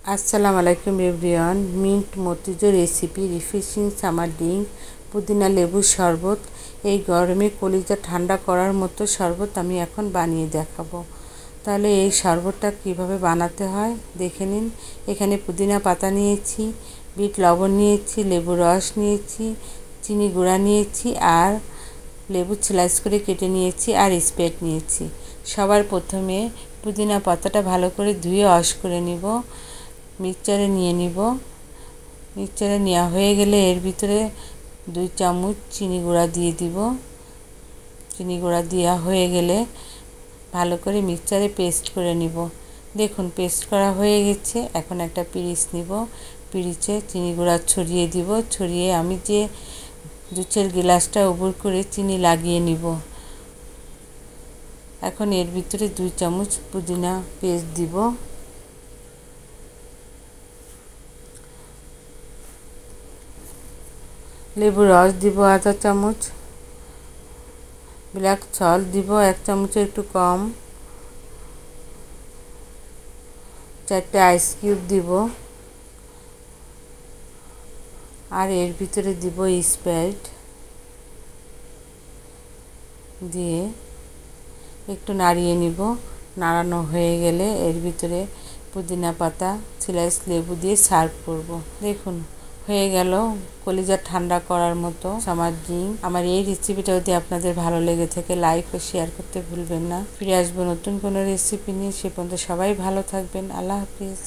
আসসালামু আলাইকুম everyone. Mint মতিজ রেসিপি, রিফ্রেশিং সামার ড্রিঙ্ক, পুদিনা লেবুর শরবত। এই গরমে কলিজা ঠান্ডা করার মতো শরবত আমি এখন বানিয়ে দেখাবো। তাহলে এই শরবতটা কিভাবে বানাতে হয় দেখে নিন। এখানে পুদিনা পাতা নিয়েছি, বিট লবণ নিয়েছি, লেবুর রস নিয়েছি, চিনি গুঁড়া নিয়েছি, আর লেবু স্লাইস করে কেটে নিয়েছি, আর স্প্রাইট নিয়েছি। সবার প্রথমে পুদিনা পাতাটা ভালো করে ধুয়ে ওয়াশ করে নিব। মিক্সচারে নিয়ে নিব। মিক্সচারে নেওয়া হয়ে গেলে এর ভিতরে 2 চামচ চিনি গুঁড়া দিয়ে দিব। চিনি গুঁড়া দেওয়া হয়ে গেলে ভালো করে মিক্সচারে পেস্ট করে নিব। দেখুন পেস্ট করা হয়ে গেছে। এখন একটা পিরিচ নিব, পিরিচে চিনি গুঁড়া ছড়িয়ে দিব। ছড়িয়ে আমি যে জুসের গ্লাসটা উপর করে চিনি লাগিয়ে নিব। এখন এর ভিতরে 2 চামচ পুদিনা পেস্ট দিব। লেবুর রস দিব আধা চামচ, ব্ল্যাক সল্ট দিব 1 চামচের একটু কম, 4টে আইস কিউব দিব, আর এর ভিতরে দিব স্প্রাইট দিয়ে একটু নাড়িয়ে নিব। নাড়ানো হয়ে গেলে এর ভিতরে পুদিনা পাতা, স্লাইস লেবু দিয়ে সার্ভ করব। দেখুন হয়ে গেল কলিজা ঠান্ডা করার মতো সামার ড্রিঙ্ক। আমার এই রেসিপিটা যদি আপনাদের ভালো লেগে থাকে লাইক ও শেয়ার করতে ভুলবেন না। ফিরে আসবো নতুন কোনো রেসিপি নিয়ে। সে পর্যন্ত সবাই ভালো থাকবেন। আল্লাহ হাফিজ।